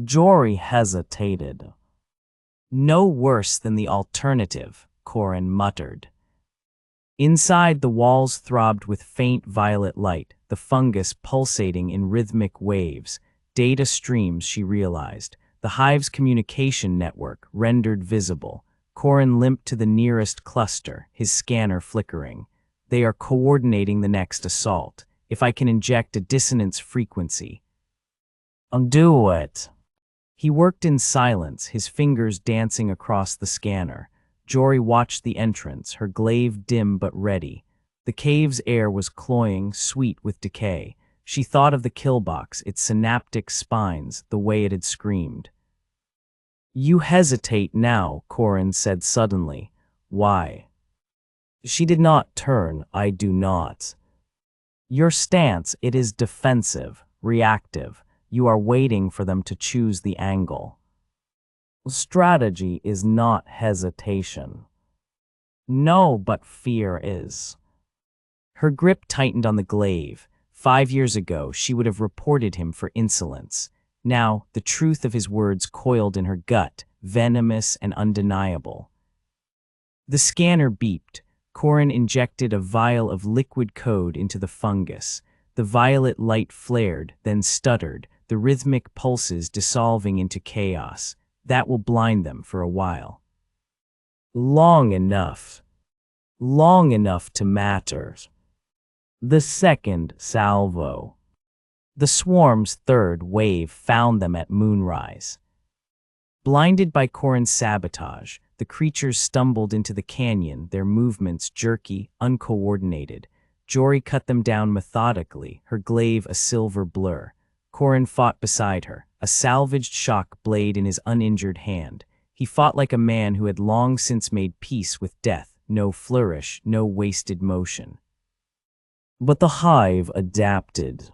Jori hesitated. No worse than the alternative, Corin muttered. Inside, the walls throbbed with faint violet light, the fungus pulsating in rhythmic waves. Data streams, she realized. The Hive's communication network rendered visible. Corin limped to the nearest cluster, his scanner flickering. They are coordinating the next assault. If I can inject a dissonance frequency. Undo it. He worked in silence, his fingers dancing across the scanner. Jori watched the entrance, her glaive dim but ready. The cave's air was cloying, sweet with decay. She thought of the killbox, its synaptic spines, the way it had screamed. You hesitate now, Corin said suddenly. Why? She did not turn. I do not. Your stance, it is defensive, reactive. You are waiting for them to choose the angle. Strategy is not hesitation. No, but fear is. Her grip tightened on the glaive. 5 years ago, she would have reported him for insolence. Now, the truth of his words coiled in her gut, venomous and undeniable. The scanner beeped. Corin injected a vial of liquid code into the fungus. The violet light flared, then stuttered, the rhythmic pulses dissolving into chaos. That will blind them for a while. Long enough. Long enough to matter. The second salvo. The swarm's third wave found them at moonrise. Blinded by Corin's sabotage, the creatures stumbled into the canyon, their movements jerky, uncoordinated. Jori cut them down methodically, her glaive a silver blur. Corin fought beside her, a salvaged shock blade in his uninjured hand. He fought like a man who had long since made peace with death, no flourish, no wasted motion. But the Hive adapted.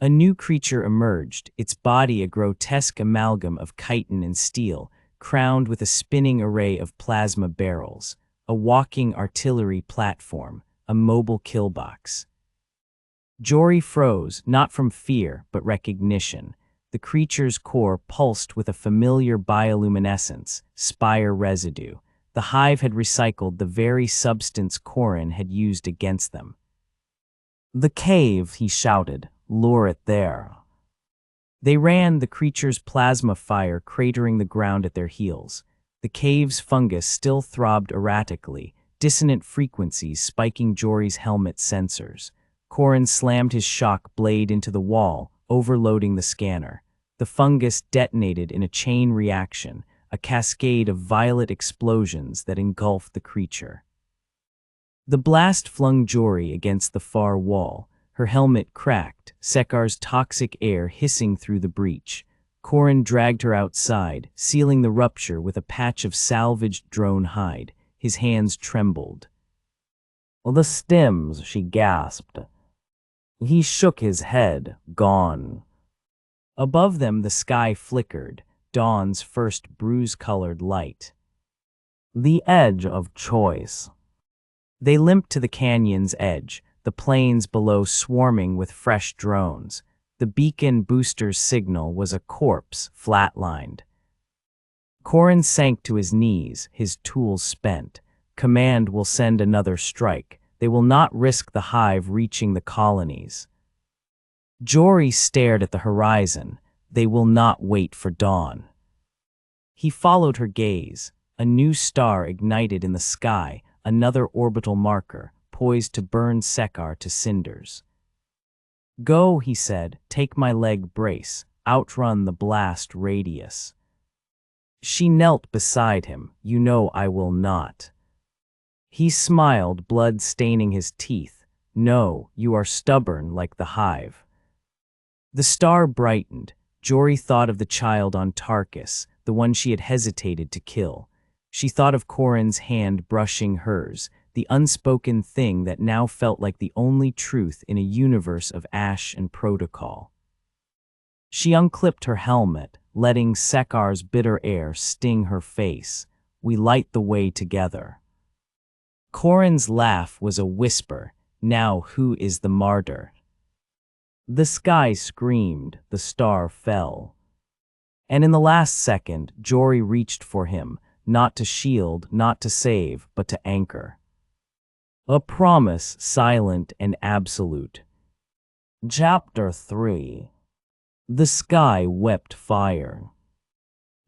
A new creature emerged, its body a grotesque amalgam of chitin and steel, crowned with a spinning array of plasma barrels, a walking artillery platform, a mobile killbox. Jori froze, not from fear, but recognition. The creature's core pulsed with a familiar bioluminescence, spire residue. The Hive had recycled the very substance Corin had used against them. The cave, he shouted. Lure it there. They ran, the creature's plasma fire cratering the ground at their heels. The cave's fungus still throbbed erratically, dissonant frequencies spiking Jori's helmet sensors. Corin slammed his shock blade into the wall, overloading the scanner. The fungus detonated in a chain reaction, a cascade of violet explosions that engulfed the creature. The blast flung Jori against the far wall. Her helmet cracked, Sekkar's toxic air hissing through the breach. Corin dragged her outside, sealing the rupture with a patch of salvaged drone hide. His hands trembled. The stems, she gasped. He shook his head, gone. Above them the sky flickered, dawn's first bruise-colored light. The edge of choice. They limped to the canyon's edge, the plains below swarming with fresh drones. The beacon booster's signal was a corpse, flatlined. Corin sank to his knees, his tools spent. Command will send another strike. They will not risk the Hive reaching the colonies. Jori stared at the horizon. They will not wait for dawn. He followed her gaze. A new star ignited in the sky, another orbital marker, poised to burn Sekkar to cinders. Go, he said, take my leg brace, outrun the blast radius. She knelt beside him. You know I will not. He smiled, blood staining his teeth. No, you are stubborn like the Hive. The star brightened. Jori thought of the child on Tarkus, the one she had hesitated to kill. She thought of Corin's hand brushing hers, the unspoken thing that now felt like the only truth in a universe of ash and protocol. She unclipped her helmet, letting Sekkar's bitter air sting her face. We light the way together. Corin's laugh was a whisper. Now who is the martyr? The sky screamed, the star fell. And in the last second, Jori reached for him, not to shield, not to save, but to anchor. A promise, silent and absolute. Chapter 3. The sky wept fire.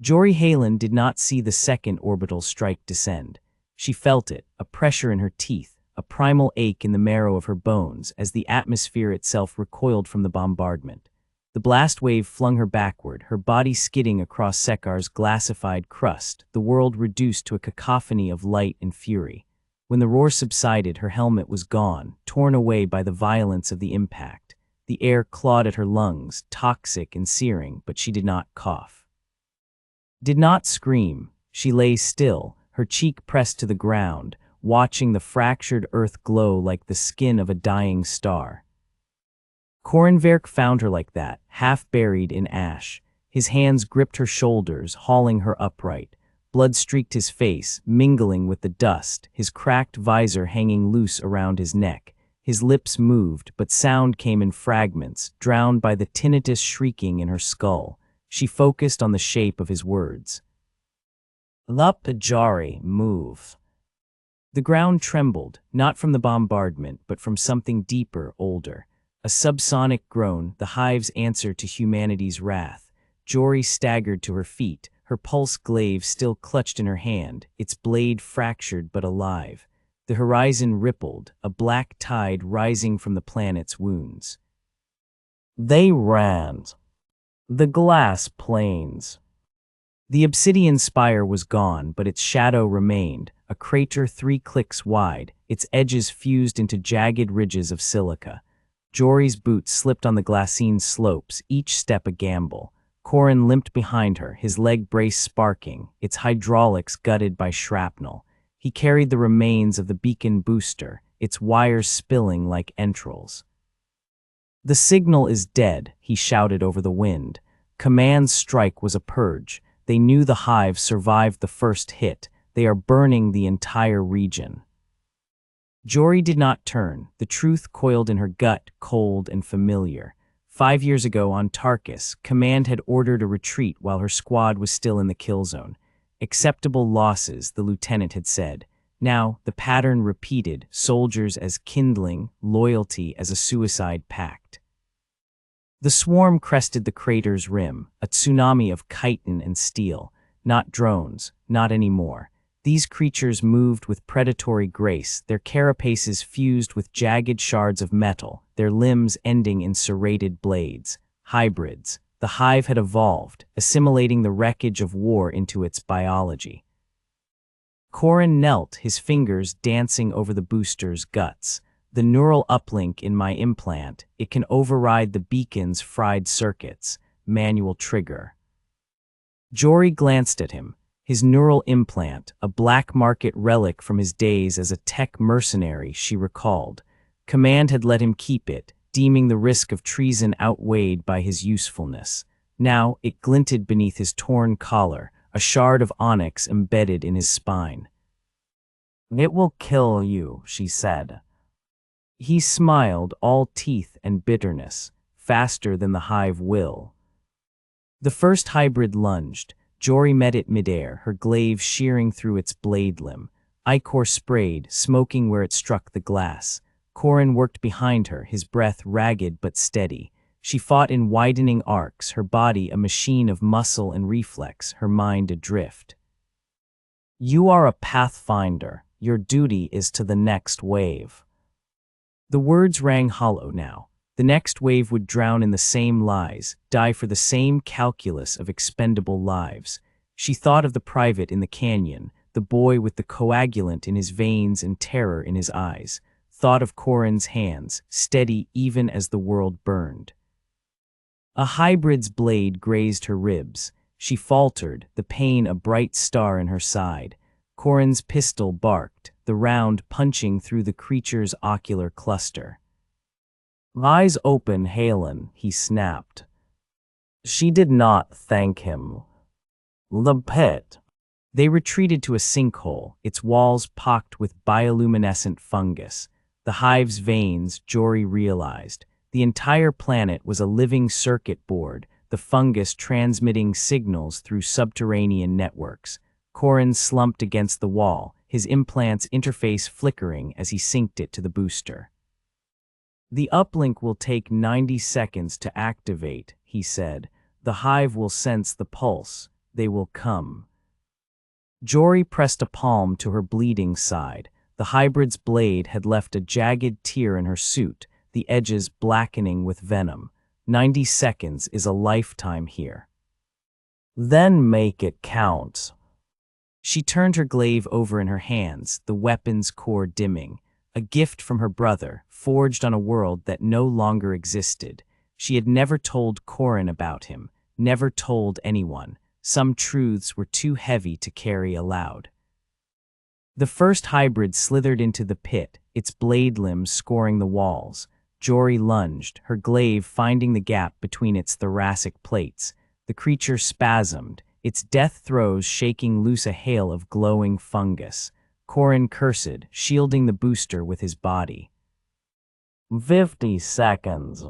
Jori Halen did not see the second orbital strike descend. She felt it, a pressure in her teeth, a primal ache in the marrow of her bones as the atmosphere itself recoiled from the bombardment. The blast wave flung her backward, her body skidding across Sekkar's glassified crust, the world reduced to a cacophony of light and fury. When the roar subsided, her helmet was gone, torn away by the violence of the impact. The air clawed at her lungs, toxic and searing, but she did not cough. Did not scream. She lay still, her cheek pressed to the ground, watching the fractured earth glow like the skin of a dying star. Corin Varek found her like that, half buried in ash. His hands gripped her shoulders, hauling her upright. Blood streaked his face, mingling with the dust, his cracked visor hanging loose around his neck. His lips moved, but sound came in fragments, drowned by the tinnitus shrieking in her skull. She focused on the shape of his words. Up, Jori, move. The ground trembled, not from the bombardment, but from something deeper, older. A subsonic groan, the hive's answer to humanity's wrath. Jori staggered to her feet, her pulse glaive still clutched in her hand, its blade fractured but alive. The horizon rippled, a black tide rising from the planet's wounds. They ran. The glass plains. The obsidian spire was gone, but its shadow remained, a crater 3 clicks wide, its edges fused into jagged ridges of silica. Jori's boots slipped on the glassine slopes, each step a gamble. Corin limped behind her, his leg brace sparking, its hydraulics gutted by shrapnel. He carried the remains of the beacon booster, its wires spilling like entrails. The signal is dead, he shouted over the wind. Command's strike was a purge. They knew the hive survived the first hit. They are burning the entire region. Jori did not turn, the truth coiled in her gut, cold and familiar. 5 years ago on Tarkus, Command had ordered a retreat while her squad was still in the kill zone. Acceptable losses, the lieutenant had said. Now, the pattern repeated, soldiers as kindling, loyalty as a suicide pact. The swarm crested the crater's rim, a tsunami of chitin and steel. Not drones, not anymore. These creatures moved with predatory grace, their carapaces fused with jagged shards of metal, their limbs ending in serrated blades. Hybrids. The hive had evolved, assimilating the wreckage of war into its biology. Corin knelt, his fingers dancing over the booster's guts. The neural uplink in my implant, it can override the beacon's fried circuits. Manual trigger. Jori glanced at him. His neural implant, a black market relic from his days as a tech mercenary, she recalled. Command had let him keep it, deeming the risk of treason outweighed by his usefulness. Now it glinted beneath his torn collar, a shard of onyx embedded in his spine. It will kill you, she said. He smiled, all teeth and bitterness, faster than the hive will. The first hybrid lunged. Jori met it midair, her glaive shearing through its blade limb. Ichor sprayed, smoking where it struck the glass. Corin worked behind her, his breath ragged but steady. She fought in widening arcs, her body a machine of muscle and reflex, her mind adrift. You are a Pathfinder. Your duty is to the next wave. The words rang hollow now. The next wave would drown in the same lies, die for the same calculus of expendable lives. She thought of the private in the canyon, the boy with the coagulant in his veins and terror in his eyes. Thought of Corin's hands, steady even as the world burned. A hybrid's blade grazed her ribs. She faltered, the pain a bright star in her side. Corin's pistol barked, the round punching through the creature's ocular cluster. Eyes open, Halen, he snapped. She did not thank him. The pit. They retreated to a sinkhole, its walls pocked with bioluminescent fungus. The hive's veins, Jori realized. The entire planet was a living circuit board, the fungus transmitting signals through subterranean networks. Corin slumped against the wall, his implant's interface flickering as he synced it to the booster. "The uplink will take 90 seconds to activate," he said. "The hive will sense the pulse. They will come." Jori pressed a palm to her bleeding side. The hybrid's blade had left a jagged tear in her suit, the edges blackening with venom. 90 seconds is a lifetime here. "Then make it count." She turned her glaive over in her hands, the weapon's core dimming. A gift from her brother, forged on a world that no longer existed. She had never told Corin about him, never told anyone. Some truths were too heavy to carry aloud. The first hybrid slithered into the pit, its blade limbs scoring the walls. Jori lunged, her glaive finding the gap between its thoracic plates. The creature spasmed, its death throes shaking loose a hail of glowing fungus. Corin cursed, shielding the booster with his body. 50 seconds.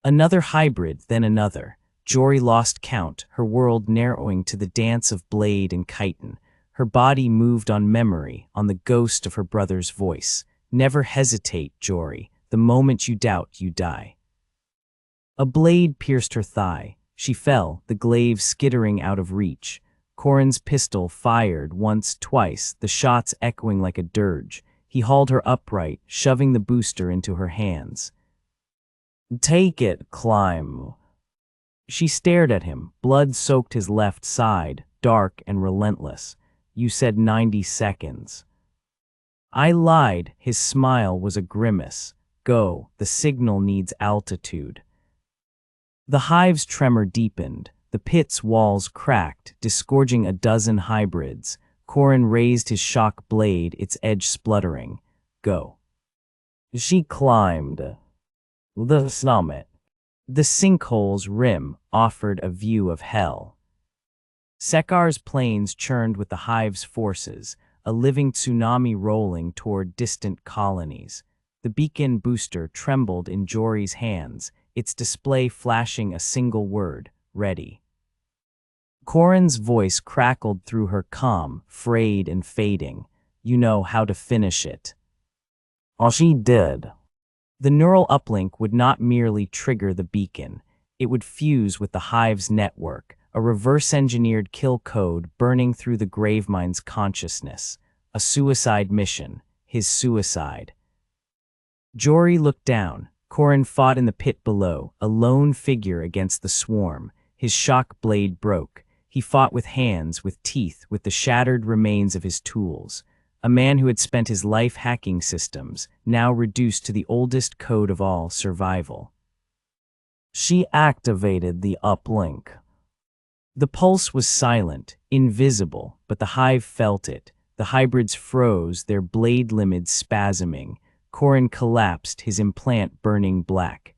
Another hybrid, then another. Jori lost count, her world narrowing to the dance of blade and chitin. Her body moved on memory, on the ghost of her brother's voice. "Never hesitate, Jori. The moment you doubt, you die." A blade pierced her thigh. She fell, the glaive skittering out of reach. Corin's pistol fired once, twice, the shots echoing like a dirge. He hauled her upright, shoving the booster into her hands. "Take it, climb." She stared at him. Blood soaked his left side, dark and relentless. "You said 90 seconds. I lied. His smile was a grimace. "Go, the signal needs altitude." The hive's tremor deepened. The pit's walls cracked, disgorging a dozen hybrids. Corin raised his shock blade, its edge spluttering. "Go." She climbed the summit. The sinkhole's rim offered a view of hell. Sekkar's plains churned with the hive's forces, a living tsunami rolling toward distant colonies. The beacon booster trembled in Jori's hands, its display flashing a single word: ready. Corin's voice crackled through her calm, frayed and fading. "You know how to finish it." "Oh, she did." The neural uplink would not merely trigger the beacon. It would fuse with the hive's network, a reverse-engineered kill code burning through the gravemine's consciousness. A suicide mission, his suicide. Jori looked down. Corin fought in the pit below, a lone figure against the swarm. His shock blade broke. He fought with hands, with teeth, with the shattered remains of his tools. A man who had spent his life hacking systems, now reduced to the oldest code of all, survival. She activated the uplink. The pulse was silent, invisible, but the hive felt it. The hybrids froze, their blade limbs spasming. Corin collapsed, his implant burning black.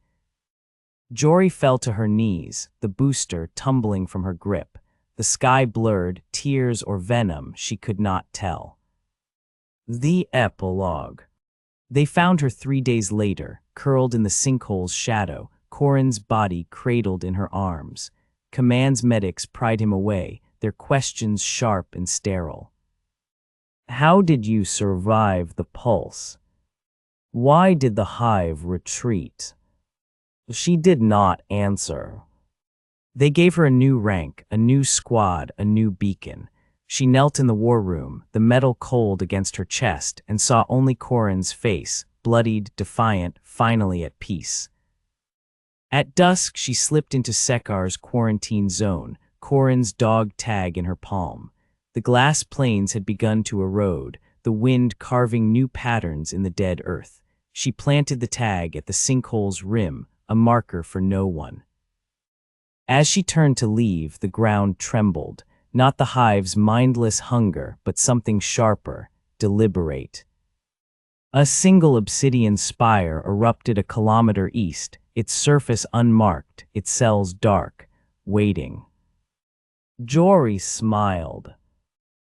Jori fell to her knees, the booster tumbling from her grip. The sky blurred, tears or venom, she could not tell. The epilogue. They found her 3 days later, curled in the sinkhole's shadow, Corin's body cradled in her arms. Command's medics pried him away, their questions sharp and sterile. "How did you survive the pulse? Why did the hive retreat?" She did not answer. They gave her a new rank, a new squad, a new beacon. She knelt in the war room, the metal cold against her chest, and saw only Corin's face, bloodied, defiant, finally at peace. At dusk, she slipped into Sekkar's quarantine zone, Corin's dog tag in her palm. The glass plains had begun to erode, the wind carving new patterns in the dead earth. She planted the tag at the sinkhole's rim, a marker for no one. As she turned to leave, the ground trembled, not the hive's mindless hunger, but something sharper, deliberate. A single obsidian spire erupted a kilometer east, its surface unmarked, its cells dark, waiting. Jori smiled.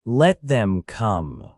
"Let them come."